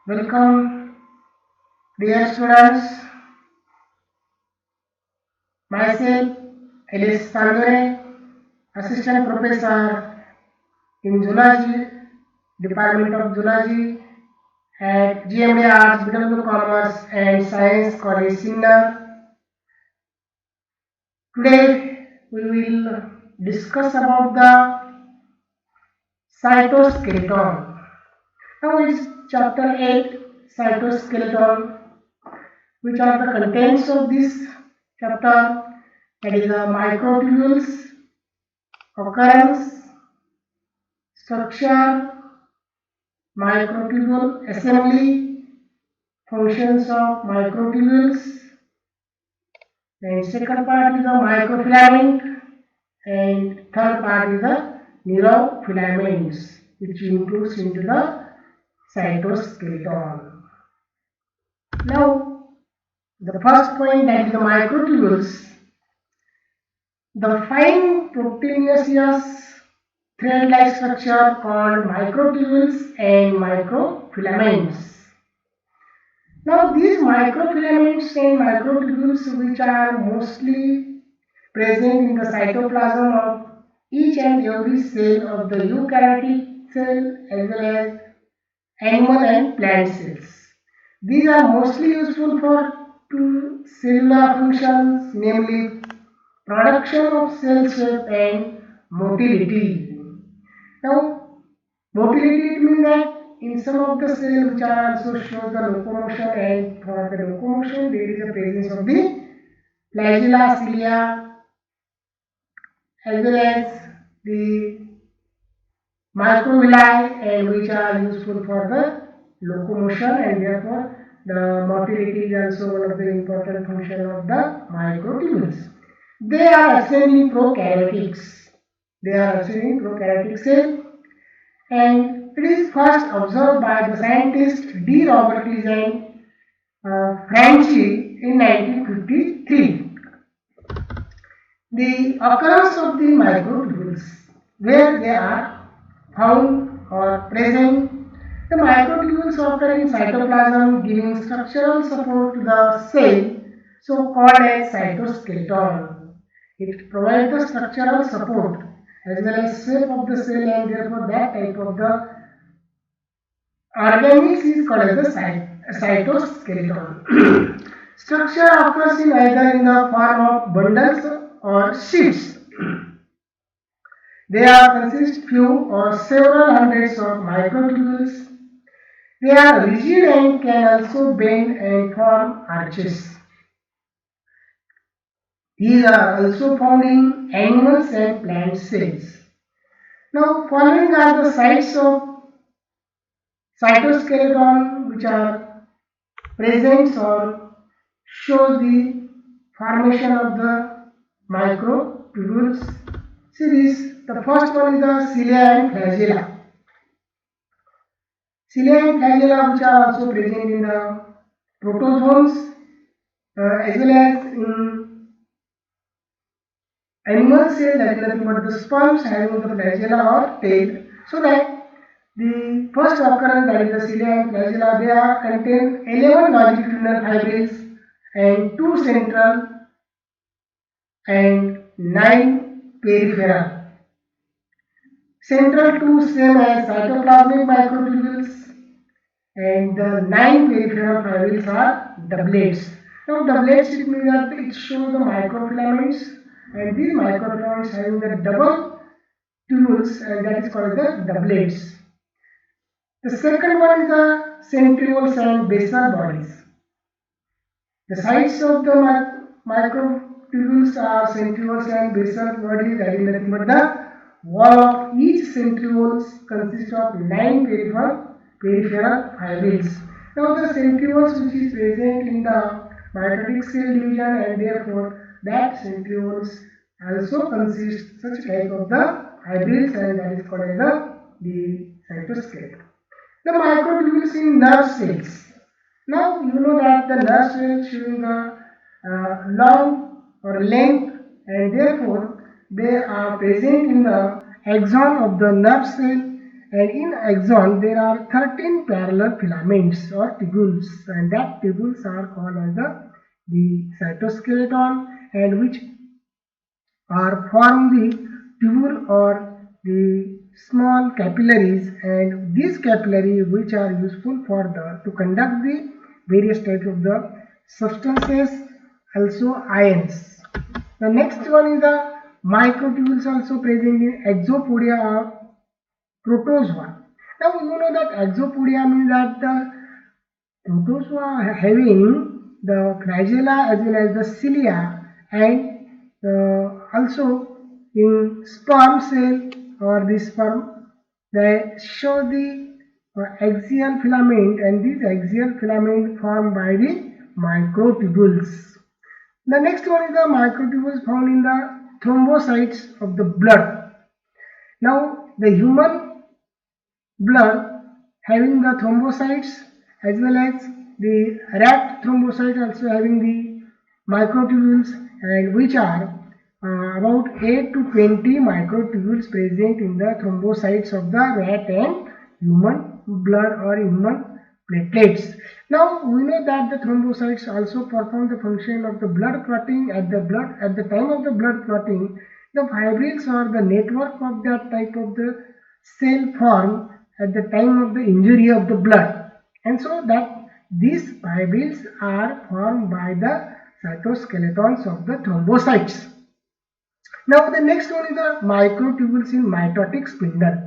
Welcome, dear students. Myself, Elias Sandore, Assistant Professor in Zoology, Department of Zoology at GMA Arts, BW Commerce and Science College, Sinnar. Today, we will discuss about the cytoskeleton. Now it's chapter 8, cytoskeleton, which are the contents of this chapter, that is the microtubules, occurrence, structure, microtubule assembly, functions of microtubules. Then second part is the microfilament, and third part is the neurofilaments, which includes into the cytoskeleton. Now, the first point, that is the microtubules. The fine proteinaceous thread-like structure called microtubules and microfilaments. Now these microfilaments and microtubules, which are mostly present in the cytoplasm of each and every cell of the eukaryotic cell as well as animal and plant cells. These are mostly useful for two cellular functions, namely production of cell shape and motility. Now, motility means that in some of the cells which are also shows the locomotion, and for the locomotion there is a presence of the flagella, cilia as well as the microvilli, and which are useful for the locomotion, and therefore the motility is also one of the important function of the microtubules. They are assembling prokaryotics. They are assembling prokaryotic cell, and it is first observed by the scientist D. Robertis and Franchi in 1953. The occurrence of the microtubules, where they are found or present. The microtubules occur in cytoplasm, giving structural support to the cell, so called as cytoskeleton. It provides the structural support as well as shape of the cell, and therefore that type of the organics is called as the cytoskeleton. Structure occurs in either in the form of bundles or sheets. They are consist few or several hundreds of microtubules. They are rigid and can also bend and form arches. These are also found in animals and plant cells. Now, following are the sites of cytoskeleton, which are present or show the formation of the microtubules. See this, the first one is the cilia and flagella. Cilia and flagella, which are also present in the protozoans as well as in animal cell, that is nothing but the sperms having the flagella or tail. So that the first occurrence, that is the cilia and flagella, they are contain 11 longitudinal fibrils and 2 central and 9 peripheral. Central 2 same as cytoplasmic microtubules, and the 9 peripheral fibrils are doublets. Now doublets, it means that it shows the microfilaments, and these microfilaments having the double tubules, and that is called the doublets. The second one is the centrioles and basal bodies. The sides of the microtubules are centrioles and basal bodies, that is nothing but the wall of each centrioles consists of 9 peripheral fibrils. Now the centrioles which is present in the mitotic cell division, and therefore that centrioles also consist such type of the fibrils, and that is called as the cytoskeleton. The microtubules in nerve cells. Now you know that the nerve cells showing the long or length, and therefore they are present in the axon of the nerve cell, and in axon there are 13 parallel filaments or tubules, and that tubules are called as the cytoskeleton, and which are form the tubule or the small capillaries, and these capillaries which are useful for the to conduct the various types of the substances, also ions. The next one is the microtubules also present in exopodia or protozoa. Now you know that exopodia means that the protozoa having the flagella as well as the cilia, and also in sperm cell or the sperm they show the axial filament, and these axial filament formed by the microtubules. The next one is the microtubules found in the thrombocytes of the blood. Now the human blood having the thrombocytes as well as the rat thrombocyte also having the microtubules, and which are about 8 to 20 microtubules present in the thrombocytes of the rat and human blood or human platelets. Now we know that the thrombocytes also perform the function of the blood clotting. At the time of the blood clotting, the fibrils or the network of that type of the cell form at the time of the injury of the blood, and so that these fibrils are formed by the cytoskeletons of the thrombocytes. Now the next one is the microtubules in mitotic spindle.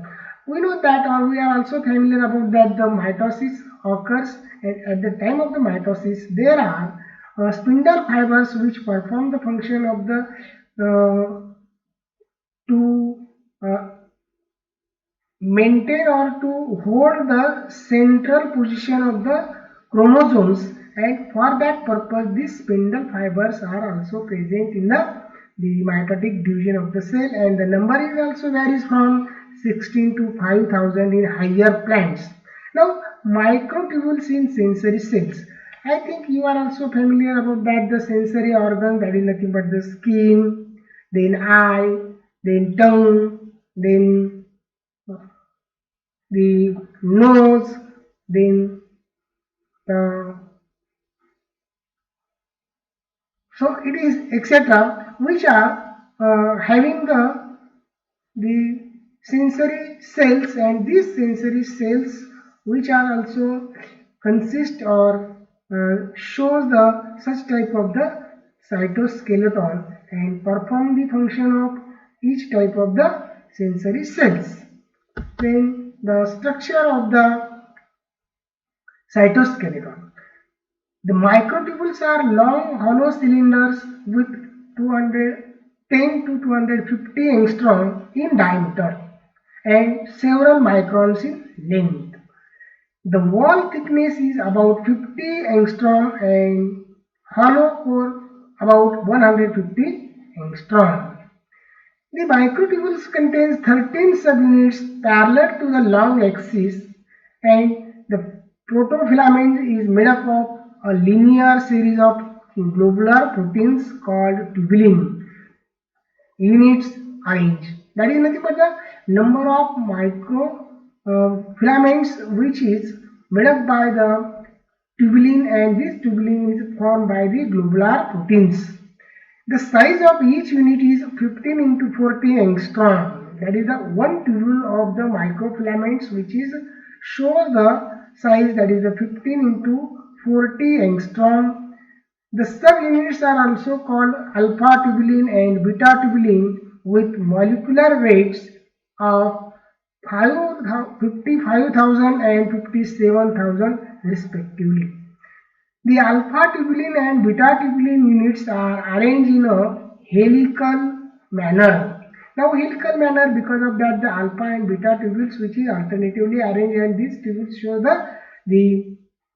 We know that, or we are also familiar about that the mitosis occurs, and at the time of the mitosis there are spindle fibers which perform the function of the to maintain or to hold the central position of the chromosomes, and for that purpose these spindle fibers are also present in the mitotic division of the cell, and the number is also varies from 16 to 5000 in higher plants. Now microtubules in sensory cells. I think you are also familiar about that the sensory organ, that is nothing but the skin, then eye, then tongue, then the nose, then so it is etc. which are having the sensory cells, and these sensory cells which are also consist or shows the such type of the cytoskeleton and perform the function of each type of the sensory cells. Then the structure of the cytoskeleton. The microtubules are long hollow cylinders with 210 to 250 angstrom in diameter and several microns in length. The wall thickness is about 50 angstrom and hollow core about 150 angstrom. The microtubules contains 13 subunits parallel to the long axis, and the protofilament is made up of a linear series of globular proteins called tubulin units arranged. That is nothing but the number of micro filaments which is made up by the tubulin, and this tubulin is formed by the globular proteins. The size of each unit is 15 into 40 angstrom. That is the one tubule of the microfilaments which is shows the size, that is the 15 into 40 angstrom. The subunits are also called alpha tubulin and beta tubulin with molecular weights of 55,000 and 57,000 respectively. The alpha tubulin and beta tubulin units are arranged in a helical manner. Now helical manner, because of that the alpha and beta tubules which is alternatively arranged, and these tubules show the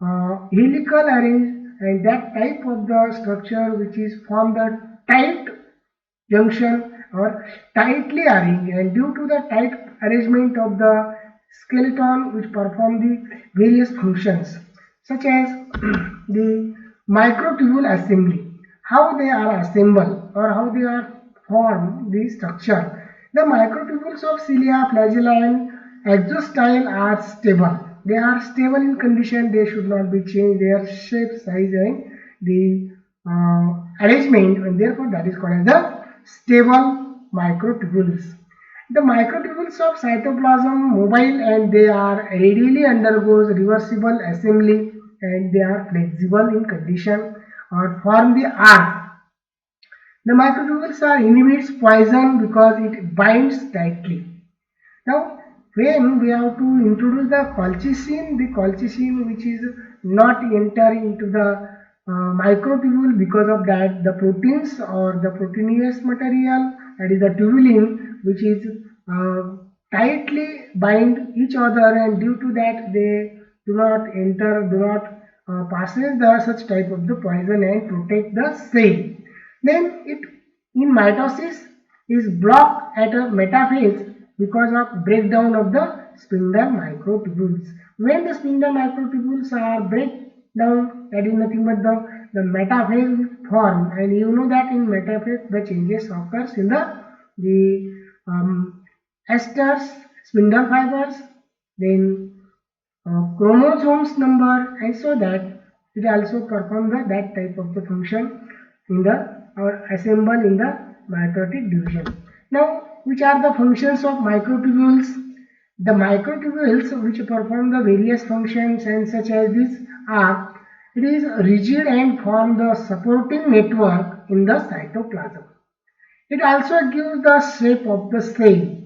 helical arranged, and that type of the structure which is formed the tight junction or tightly arranged, and due to the tight arrangement of the skeleton which perform the various functions such as the microtubule assembly, how they are assembled or how they are formed the structure. The microtubules of cilia, flagella and Exostyle are stable. They are stable in condition. They should not be changed. Their shape, size, and the arrangement, and therefore that is called as the stable microtubules. The microtubules of cytoplasm mobile and they are readily undergoes reversible assembly and they are flexible in condition or form the arc. The microtubules are inhibits poison because it binds tightly. Now, when we have to introduce the colchicine which is not enter into the microtubule, because of that the proteins or the proteinous material, that is the tubulin, which is tightly bind each other, and due to that they do not passes the such type of the poison and protect the cell. Then it in mitosis is blocked at a metaphase because of breakdown of the spindle microtubules. When the spindle microtubules are break down, that is nothing but the metaphase will form, and you know that in metaphase the changes occurs in the esters, spindle fibers, then chromosomes number, and so that it also perform that type of the function in the or assemble in the mitotic division. Now, which are the functions of microtubules? The microtubules which perform the various functions and such as this are, it is rigid and form the supporting network in the cytoplasm. It also gives the shape of the cell.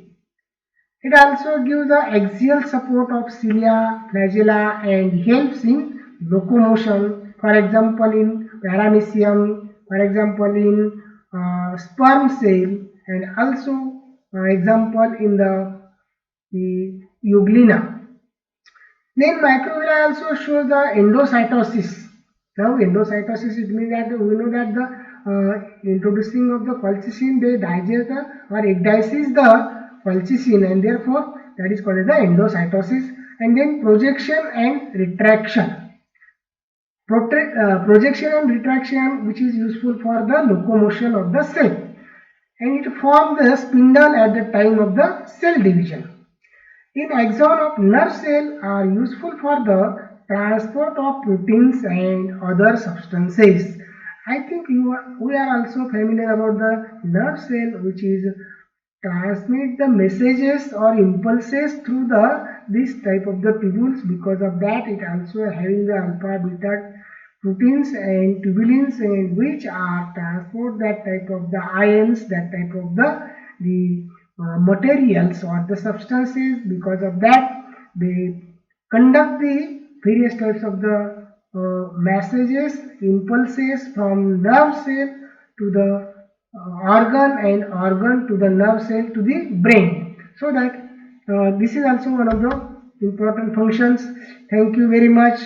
It also gives the axial support of cilia, flagella and helps in locomotion. For example, in paramecium, for example, in sperm cell, and also example in the euglena. Then microvilli also show the endocytosis. Now endocytosis, it means that we know that the introducing of the colchicine, they digest the or ecdysis the colchicine, and therefore that is called as the endocytosis. And then projection and retraction. Projection and retraction, which is useful for the locomotion of the cell, and it forms the spindle at the time of the cell division. In axon of nerve cell are useful for the transport of proteins and other substances. I think we are also familiar about the nerve cell, which is transmit the messages or impulses through this type of the tubules. Because of that, it also having the alpha beta proteins and tubulins, and which are transport that type of the ions, that type of the materials or the substances. Because of that, they conduct the various types of the messages, impulses from nerve cell to the organ, and organ to the nerve cell to the brain. So that this is also one of the important functions. Thank you very much.